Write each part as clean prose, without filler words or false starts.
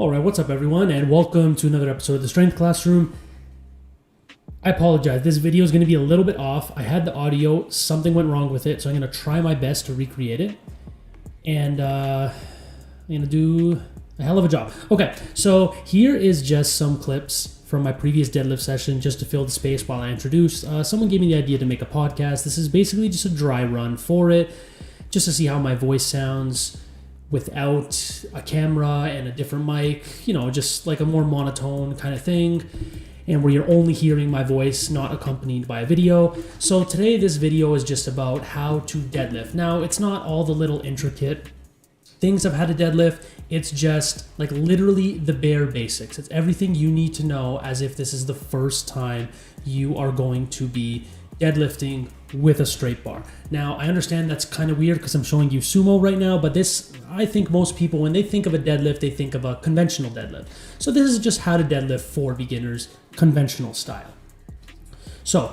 All right, what's up everyone, and welcome to another episode of the Strength Classroom. I apologize, this video is going to be a little bit off. I had the audio, something went wrong with it, so I'm going to try my best to recreate it. And I'm going to do a hell of a job. Okay, so here is just some clips from my previous deadlift session just to fill the space while I introduce. Someone gave me the idea to make a podcast. This is basically just a dry run for it, just to see how my voice sounds without a camera and a different mic, you know, just like a more monotone kind of thing, and where you're only hearing my voice, not accompanied by a video. So today this video is just about how to deadlift. Now, it's not all the little intricate things of how to deadlift. It's just like literally the bare basics. It's everything you need to know as if this is the first time you are going to be deadlifting with a straight bar. Now, I understand that's kind of weird because I'm showing you sumo right now, but this, I think most people, when they think of a deadlift, they think of a conventional deadlift. So this is just how to deadlift for beginners, conventional style. So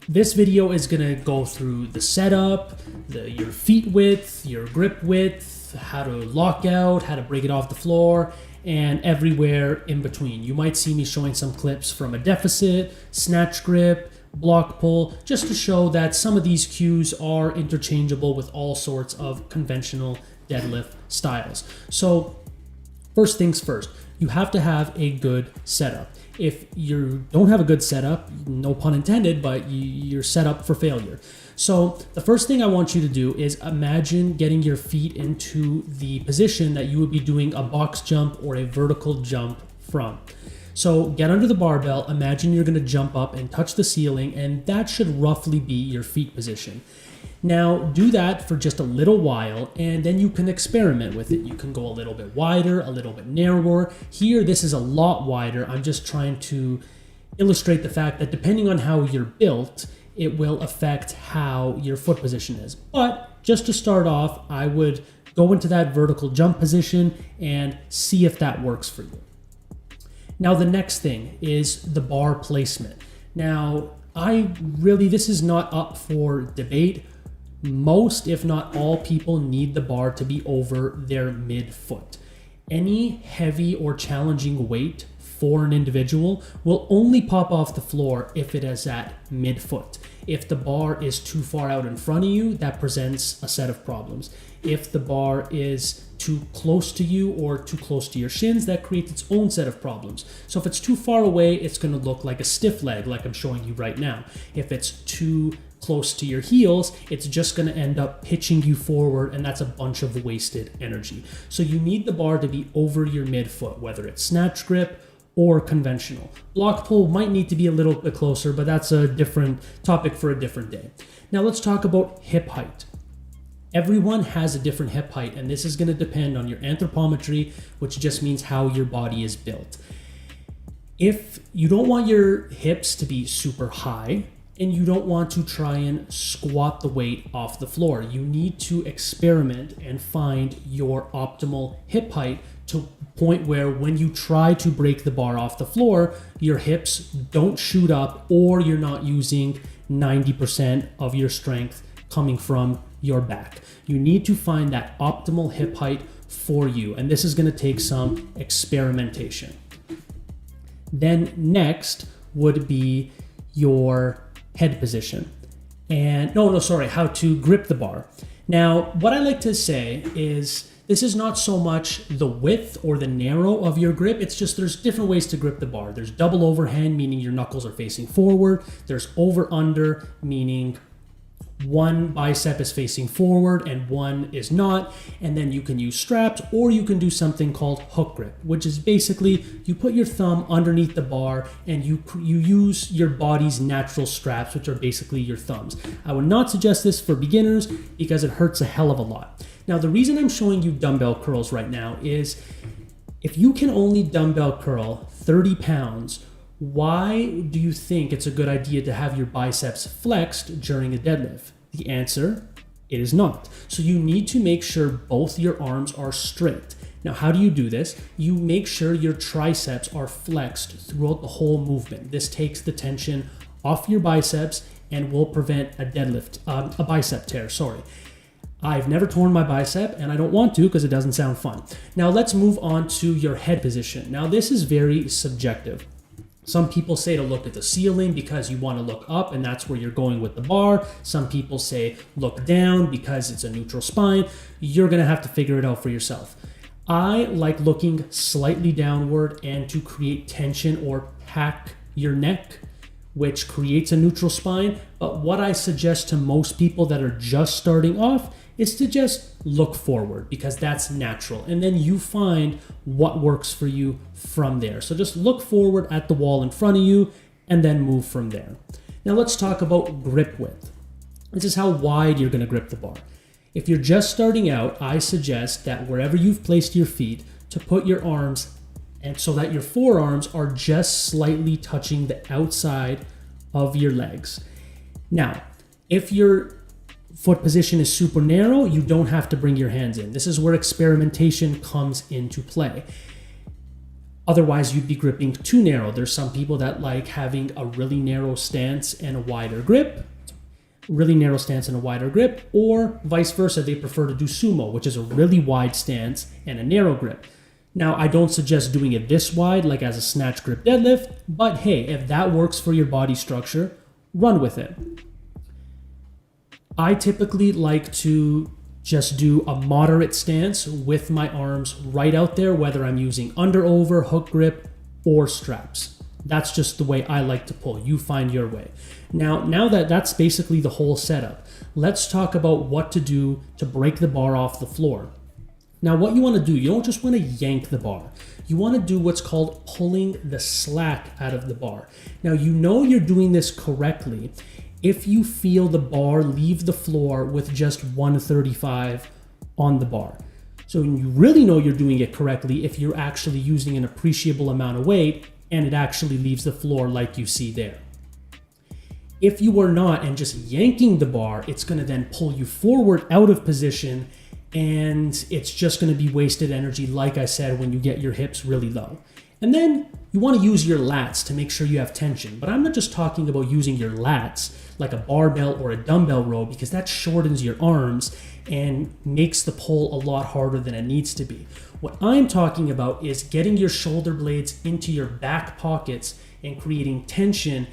this video is gonna go through the setup, your feet width, your grip width, how to lock out, how to break it off the floor, and everywhere in between. You might see me showing some clips from a deficit, snatch grip, block pull, just to show that some of these cues are interchangeable with all sorts of conventional deadlift styles. So first things first, you have to have a good setup. If you don't have a good setup, no pun intended, but you're set up for failure. So the first thing I want you to do is imagine getting your feet into the position that you would be doing a box jump or a vertical jump from. So get under the barbell, imagine you're gonna jump up and touch the ceiling, and that should roughly be your feet position. Now do that for just a little while, and then you can experiment with it. You can go a little bit wider, a little bit narrower. Here, this is a lot wider. I'm just trying to illustrate the fact that depending on how you're built, it will affect how your foot position is. But just to start off, I would go into that vertical jump position and see if that works for you. Now, the next thing is the bar placement. Now, this is not up for debate. Most, if not all people need the bar to be over their midfoot. Any heavy or challenging weight for an individual will only pop off the floor if it is at midfoot. If the bar is too far out in front of you, that presents a set of problems. If the bar is too close to you or too close to your shins, that creates its own set of problems. So if it's too far away, it's going to look like a stiff leg, like I'm showing you right now. If it's too close to your heels, it's just going to end up pitching you forward, and that's a bunch of wasted energy. So you need the bar to be over your midfoot, whether it's snatch grip or conventional. Block pull might need to be a little bit closer, but that's a different topic for a different day. Now let's talk about hip height. Everyone has a different hip height, and this is going to depend on your anthropometry, which just means how your body is built. If you don't want your hips to be super high, and you don't want to try and squat the weight off the floor, you need to experiment and find your optimal hip height to a point where when you try to break the bar off the floor, your hips don't shoot up, or you're not using 90% of your strength coming from your back. You need to find that optimal hip height for you, and this is going to take some experimentation. Then next would be your head position. And how to grip the bar. Now, what I like to say is this is not so much the width or the narrow of your grip, it's just there's different ways to grip the bar. There's double overhand, meaning your knuckles are facing forward. There's over-under, meaning one bicep is facing forward and one is not. And then you can use straps, or you can do something called hook grip, which is basically you put your thumb underneath the bar and you use your body's natural straps, which are basically your thumbs. I would not suggest this for beginners because it hurts a hell of a lot. Now, the reason I'm showing you dumbbell curls right now is if you can only dumbbell curl 30 pounds, why do you think it's a good idea to have your biceps flexed during a deadlift? The answer, it is not. So you need to make sure both your arms are straight. Now, how do you do this? You make sure your triceps are flexed throughout the whole movement. This takes the tension off your biceps and will prevent a bicep tear, I've never torn my bicep, and I don't want to because it doesn't sound fun. Now let's move on to your head position. Now this is very subjective. Some people say to look at the ceiling because you want to look up and that's where you're going with the bar. Some people say look down because it's a neutral spine. You're going to have to figure it out for yourself. I like looking slightly downward and to create tension or pack your neck, which creates a neutral spine. But what I suggest to most people that are just starting off is to just look forward because that's natural. And then you find what works for you from there. So just look forward at the wall in front of you and then move from there. Now let's talk about grip width. This is how wide you're gonna grip the bar. If you're just starting out, I suggest that wherever you've placed your feet to put your arms and so that your forearms are just slightly touching the outside of your legs. Now, if your foot position is super narrow, you don't have to bring your hands in. This is where experimentation comes into play. Otherwise, you'd be gripping too narrow. There's some people that like having a really narrow stance and a wider grip, or vice versa. They prefer to do sumo, which is a really wide stance and a narrow grip. Now, I don't suggest doing it this wide, like as a snatch grip deadlift, but hey, if that works for your body structure, run with it. I typically like to just do a moderate stance with my arms right out there, whether I'm using under, over, hook grip, or straps. That's just the way I like to pull. You find your way. Now that that's basically the whole setup, let's talk about what to do to break the bar off the floor. Now, what you want to do, you don't just want to yank the bar. You want to do what's called pulling the slack out of the bar. Now, you know you're doing this correctly if you feel the bar leave the floor with just 135 on the bar. So you really know you're doing it correctly if you're actually using an appreciable amount of weight and it actually leaves the floor like you see there. If you are not and just yanking the bar, it's going to then pull you forward out of position and it's just going to be wasted energy, like I said, when you get your hips really low. And then you want to use your lats to make sure you have tension. But I'm not just talking about using your lats like a barbell or a dumbbell row, because that shortens your arms and makes the pull a lot harder than it needs to be. What I'm talking about is getting your shoulder blades into your back pockets and creating tension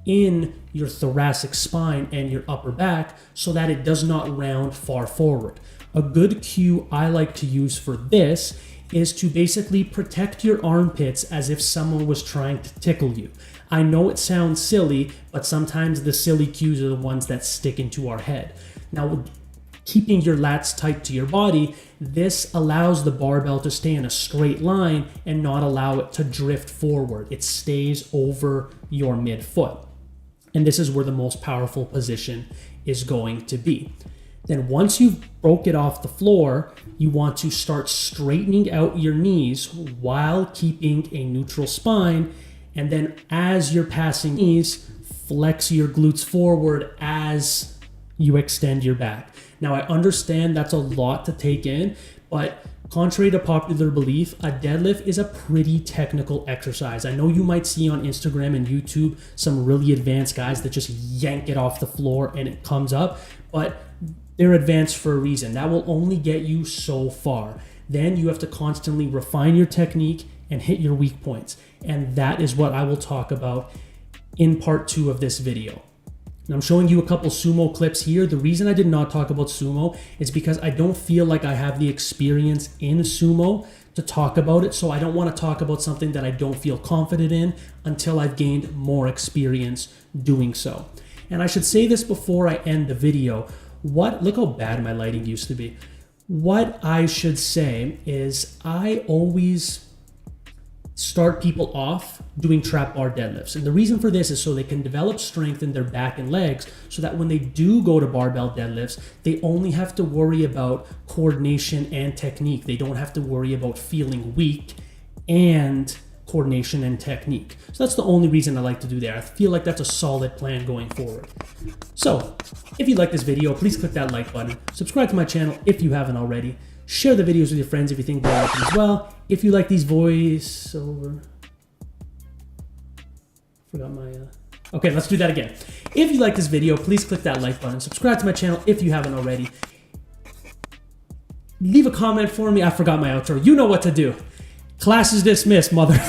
in your thoracic spine and your upper back so that it does not round far forward. A good cue I like to use for this is to basically protect your armpits as if someone was trying to tickle you. I know it sounds silly, but sometimes the silly cues are the ones that stick into our head. Now, keeping your lats tight to your body, this allows the barbell to stay in a straight line and not allow it to drift forward. It stays over your midfoot. And this is where the most powerful position is going to be. Then once you've broke it off the floor, you want to start straightening out your knees while keeping a neutral spine. And then as you're passing knees, flex your glutes forward as you extend your back. Now, I understand that's a lot to take in, but contrary to popular belief, a deadlift is a pretty technical exercise. I know you might see on Instagram and YouTube some really advanced guys that just yank it off the floor and it comes up, but they're advanced for a reason. That will only get you so far. Then you have to constantly refine your technique and hit your weak points. And that is what I will talk about in part 2 of this video. And I'm showing you a couple sumo clips here. The reason I did not talk about sumo is because I don't feel like I have the experience in sumo to talk about it. So I don't want to talk about something that I don't feel confident in until I've gained more experience doing so. And I should say this before I end the video. Look how bad my lighting used to be. What I should say is I always start people off doing trap bar deadlifts. And the reason for this is so they can develop strength in their back and legs so that when they do go to barbell deadlifts, they only have to worry about coordination and technique. They don't have to worry about feeling weak and coordination and technique. So that's the only reason I like to do that. I feel like that's a solid plan going forward. So if you like this video, please click that like button. Subscribe to my channel if you haven't already. Share the videos with your friends if you think they're like as well. If you like these voiceover... Forgot my... Okay, let's do that again. If you like this video, please click that like button. Subscribe to my channel if you haven't already. leave a comment for me. I forgot my outro. You know what to do. Class is dismissed, mother.